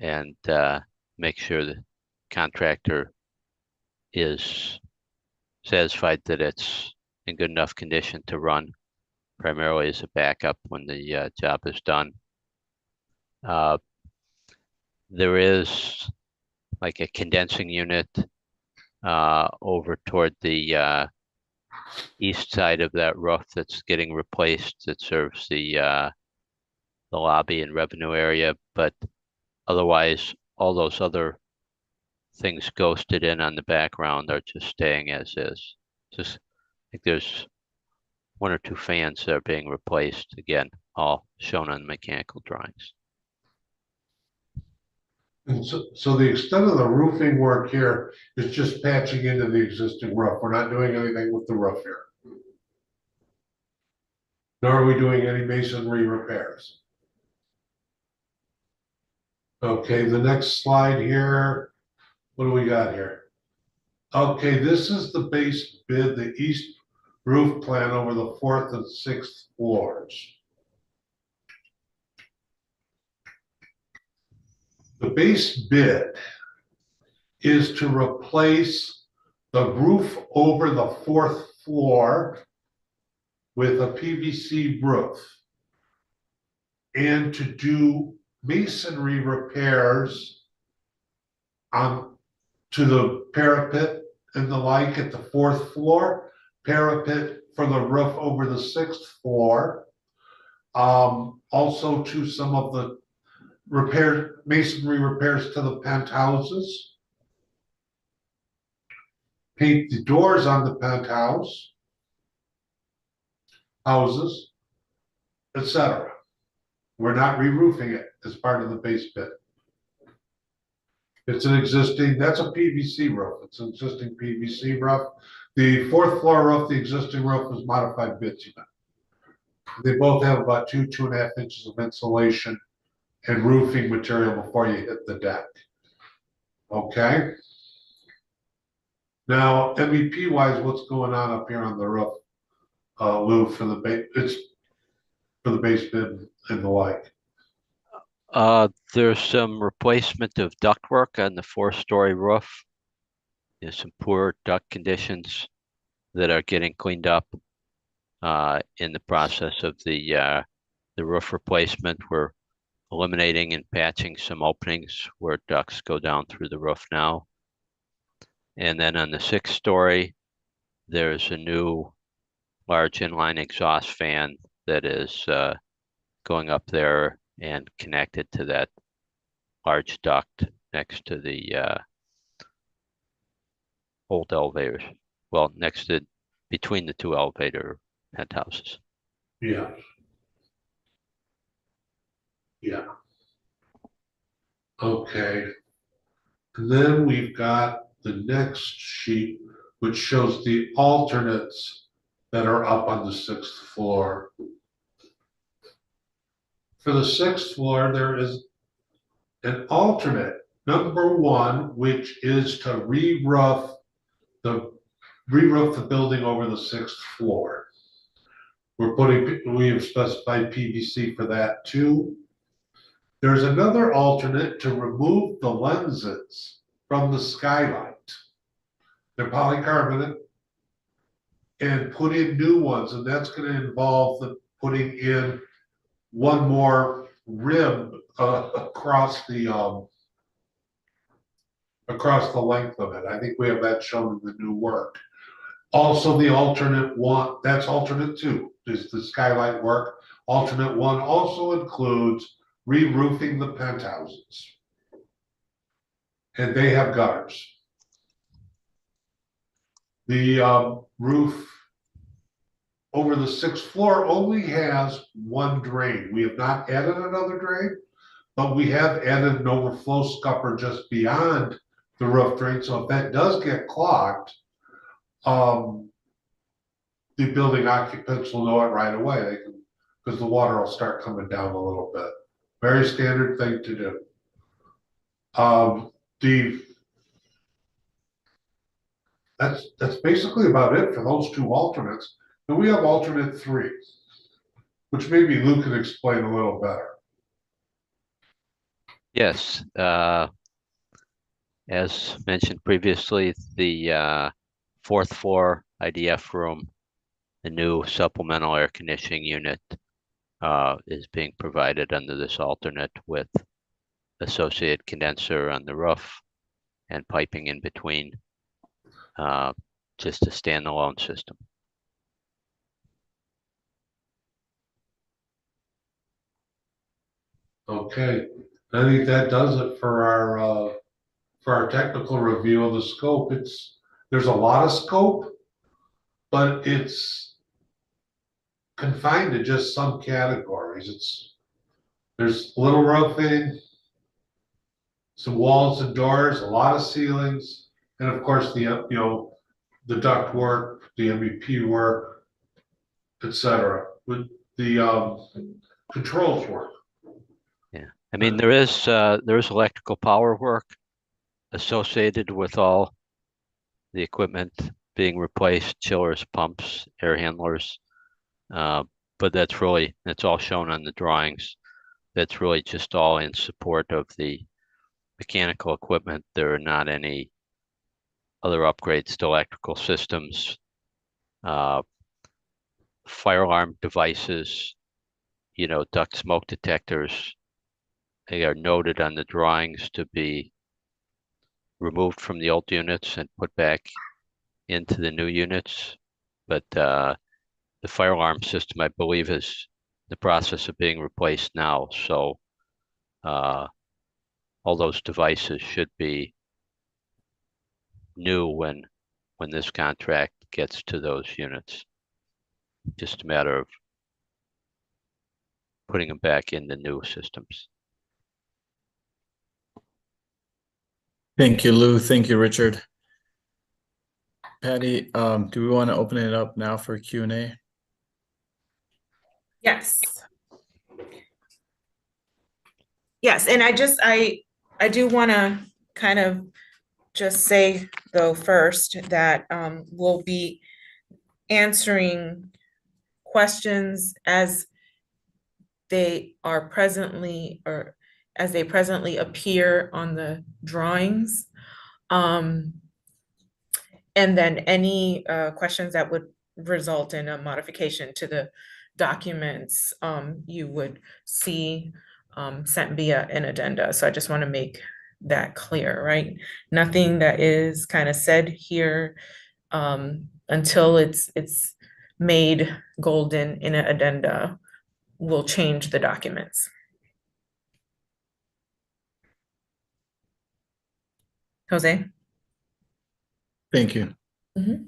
and make sure the contractor is satisfied that it's in good enough condition to run primarily as a backup when the job is done. There is like a condensing unit over toward the east side of that roof that's getting replaced that serves the lobby and revenue area, but otherwise all those other things ghosted in on the background are just staying as is. Just I think there's 1 or 2 fans that are being replaced, again, all shown on mechanical drawings. And so the extent of the roofing work here is just patching into the existing roof. We're not doing anything with the roof here. Nor are we doing any masonry repairs. Okay, the next slide here. What do we got here? Okay, this is the base bid, the east roof plan over the 4th and 6th floors. The base bid is to replace the roof over the 4th floor with a PVC roof and to do masonry repairs to the parapet and the like at the 4th floor, parapet for the roof over the 6th floor, also to some of the masonry repairs to the penthouses, paint the doors on the houses, etc. We're not re-roofing it as part of the base bid. It's an existing, that's a PVC roof. It's an existing PVC roof. The 4th floor roof, the existing roof was modified bitumen. They both have about 2.5 inches of insulation and roofing material before you hit the deck. Okay. Now, MEP wise, what's going on up here on the roof, Lou, for the base bid and the like? There's some replacement of ductwork on the 4-story roof. There's some poor duct conditions that are getting cleaned up in the process of the roof replacement. We're eliminating and patching some openings where ducts go down through the roof now. And then on the 6th story, there's a new large inline exhaust fan that is going up there and connected to that large duct next to the old elevators. Well, between the 2 elevator penthouses. Yeah. Yeah. Okay. And then we've got the next sheet, which shows the alternates that are up on the 6th floor. For the 6th floor, there is an alternate, number 1, which is to re-roof the building over the 6th floor. We have specified PVC for that too. There's another alternate to remove the lenses from the skylight. They're polycarbonate, and put in new ones, and that's going to involve putting in one more rib across the length of it. I think we have that shown in the new work. Also, the alternate 1, that's alternate 2, is the skylight work. Alternate 1 also includes re-roofing the penthouses. And they have gutters. The roof over the 6th floor only has 1 drain. We have not added another drain, but we have added an overflow scupper just beyond the roof drain. So if that does get clogged, the building occupants will know it right away. Because the water will start coming down a little bit. Very standard thing to do. That's basically about it for those 2 alternates. And we have alternate 3, which maybe Lou could explain a little better. Yes, as mentioned previously, the fourth floor IDF room, the new supplemental air conditioning unit is being provided under this alternate with associated condenser on the roof and piping in between, just a standalone system. Okay, I think that does it for our technical review of the scope. There's a lot of scope, but it's confined to just some categories. There's little roofing, some walls and doors, a lot of ceilings, and of course the duct work, the MEP work, etc. With the controls work. Yeah, I mean there is electrical power work associated with all the equipment being replaced, chillers, pumps, air handlers, but that's all shown on the drawings. That's really just all in support of the mechanical equipment. There are not any other upgrades to electrical systems. Fire alarm devices, duct smoke detectors, they are noted on the drawings to be removed from the old units and put back into the new units. But the fire alarm system, I believe, is the process of being replaced now. So all those devices should be new when this contract gets to those units. Just a matter of putting them back in the new systems. Thank you, Lou. Thank you, Richard. Patty, do we want to open it up now for Q&A? Yes. Yes, and I do want to kind of just say though first that we'll be answering questions as they are presently or as they presently appear on the drawings. And then any questions that would result in a modification to the documents you would see sent via an addenda. So I just want to make that clear, right? Nothing that is kind of said here until it's made golden in an addenda will change the documents. Jose? Thank you. Mm-hmm.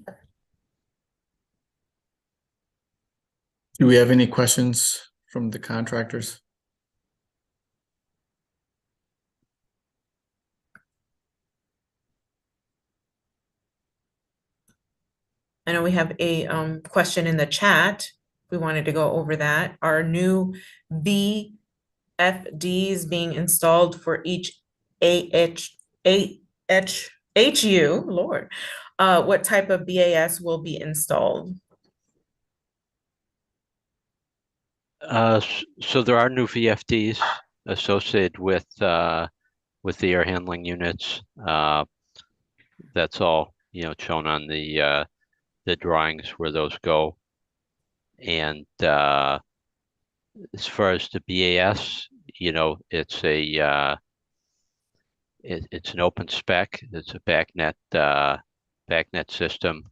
Do we have any questions from the contractors? I know we have a question in the chat. We wanted to go over that. Are new VFDs being installed for each HU? Lord, what type of BAS will be installed? So there are new VFDs associated with the air handling units. That's all shown on the drawings where those go. And as far as the BAS, it's it's an open spec. It's a BACnet system.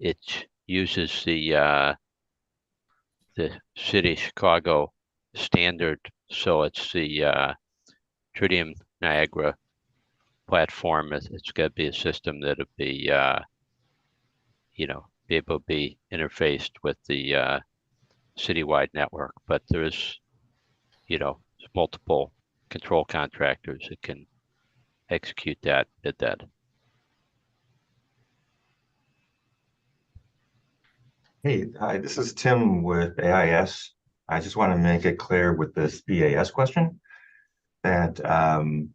It uses the City of Chicago standard, so it's the Tritium Niagara platform. It's got to be a system that'll be be able to be interfaced with the citywide network. But there's multiple control contractors that can execute that, bid that. Hey, hi, this is Tim with AIS. I just want to make it clear with this BAS question that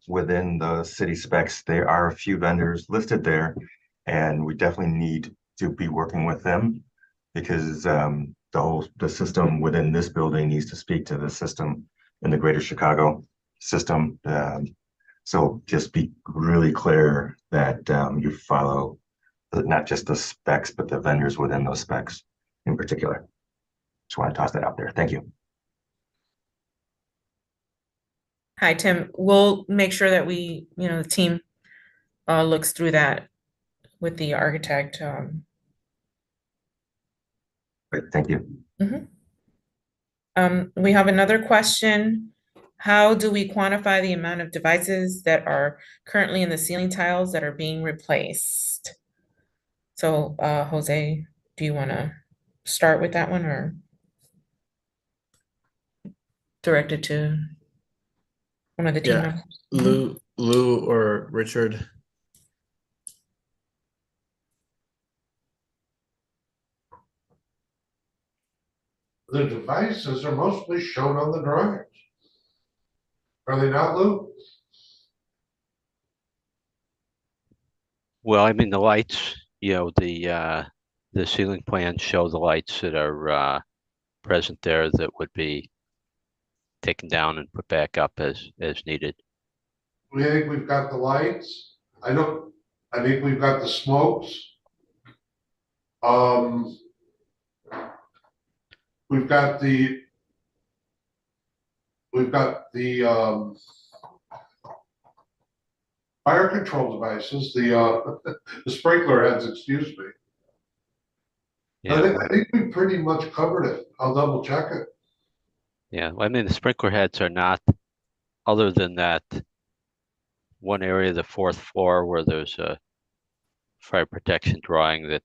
within the city specs, there are a few vendors listed there, and we definitely need to be working with them because the system within this building needs to speak to the system in the greater Chicago system. So just be really clear that you follow not just the specs, but the vendors within those specs in particular. Just want to toss that out there. Thank you. Hi, Tim. We'll make sure that the team looks through that with the architect. Great, thank you. We have another question. How do we quantify the amount of devices that are currently in the ceiling tiles that are being replaced? So, Jose, do you want to start with that one or direct it to one of the team members? Lou or Richard. The devices are mostly shown on the drawings. Are they not, Lou? Well, I mean, the lights, the ceiling plans show the lights that are present there that would be taken down and put back up as needed. We think we've got the lights. I think we've got the smokes. We've got the fire control devices, the sprinkler heads, excuse me. Yeah. I think we pretty much covered it. I'll double check it. Yeah, I mean, the sprinkler heads are not, other than that one area, the fourth floor, where there's a fire protection drawing that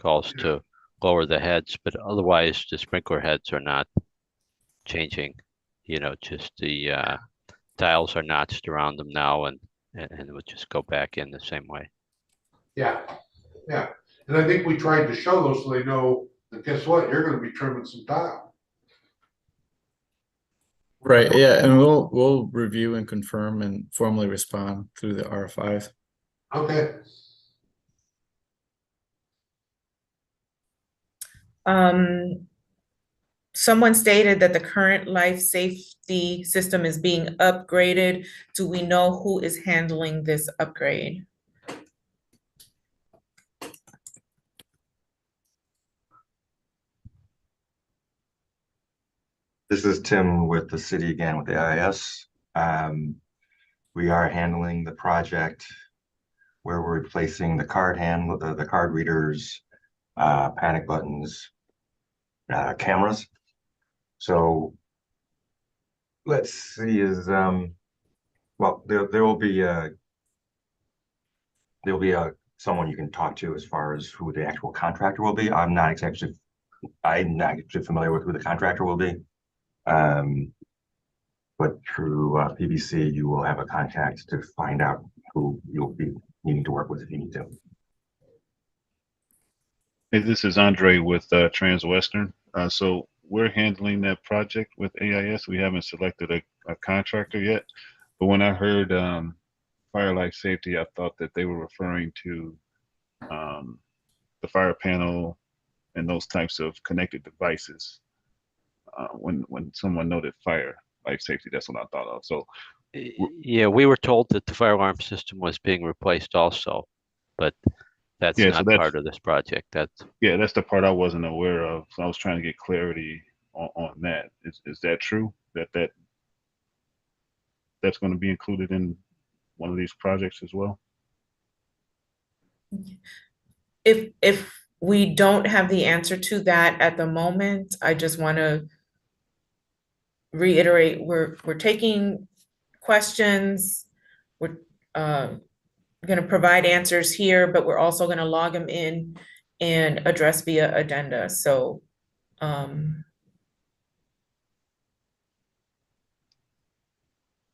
calls to lower the heads, but otherwise the sprinkler heads are not changing. Just the tiles are notched around them now, and it would just go back in the same way. Yeah. And I think we tried to show those so they know that guess what, you're going to be trimming some tile. Right, yeah, and we'll review and confirm and formally respond through the RFIs. Okay. Someone stated that the current life safety system is being upgraded. Do we know who is handling this upgrade? This is Tim with the city again with the AIS. We are handling the project where we're replacing the card readers, panic buttons, cameras. So let's see, well, there will be someone you can talk to as far as who the actual contractor will be. I'm not actually familiar with who the contractor will be. But through PBC, you will have a contact to find out who you'll be needing to work with if you need to. Hey, this is Andre with Transwestern. So we're handling that project with AIS. We haven't selected a contractor yet, but when I heard fire life safety, I thought that they were referring to the fire panel and those types of connected devices. When someone noted fire life safety, that's what I thought of. So yeah, we were told that the fire alarm system was being replaced also, but that's not part of this project. That's the part I wasn't aware of. So I was trying to get clarity on that. Is that true? That's going to be included in one of these projects as well? If we don't have the answer to that at the moment, I just want to reiterate, we're taking questions. We're going to provide answers here, but we're also going to log them in and address via addenda. So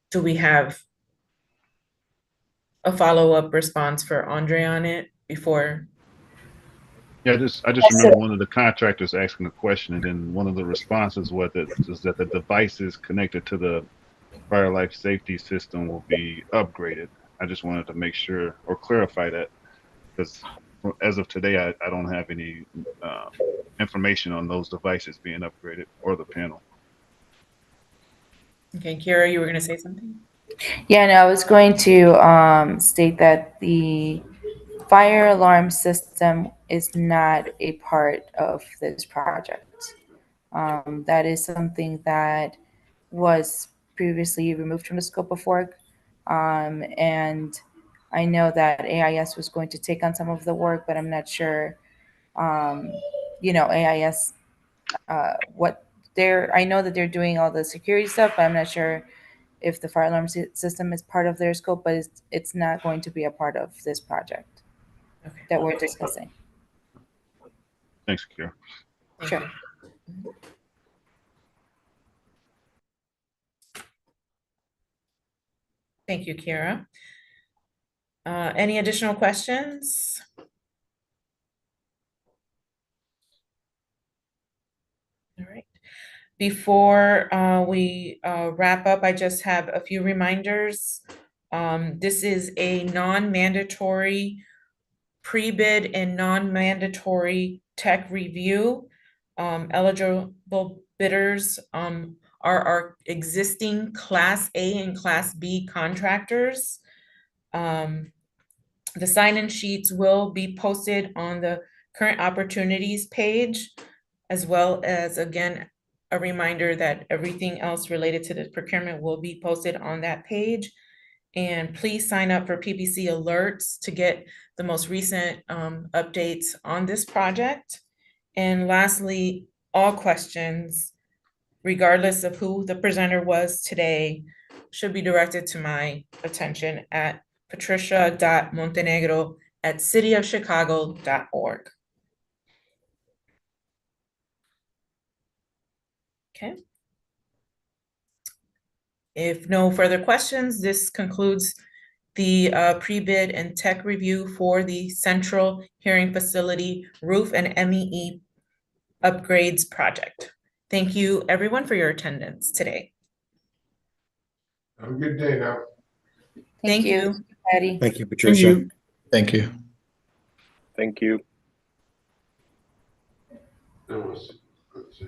do we have a follow-up response for Andre on it before? Yeah, I just remember one of the contractors asking a question, and then one of the responses was that the devices connected to the fire life safety system will be upgraded. I just wanted to make sure or clarify that, because as of today, I don't have any information on those devices being upgraded or the panel. Okay, Kira, you were gonna say something? Yeah, no, I was going to state that the fire alarm system is not a part of this project. That is something that was previously removed from the scope of work. And I know that AIS was going to take on some of the work, but I'm not sure, AIS, what I know that they're doing all the security stuff, but I'm not sure if the fire alarm system is part of their scope, but it's not going to be a part of this project that we're discussing. Thanks, Kira. Sure. Thank you, Kira. Any additional questions? All right. Before we wrap up, I just have a few reminders. This is a non-mandatory pre-bid and non-mandatory tech review. Eligible bidders are our existing Class A and Class B contractors. The sign-in sheets will be posted on the current opportunities page, as well as, again, a reminder that everything else related to the procurement will be posted on that page. And please sign up for PBC alerts to get the most recent updates on this project. And lastly, all questions, regardless of who the presenter was today, should be directed to my attention at patricia.montenegro@cityofchicago.org. Okay. If no further questions, this concludes the pre-bid and tech review for the Central Hearing Facility Roof and MEE Upgrades Project. Thank you, everyone, for your attendance today. Have a good day now. Thank you, Patty. Thank you, Patricia. Thank you. Thank you. That was, let's see.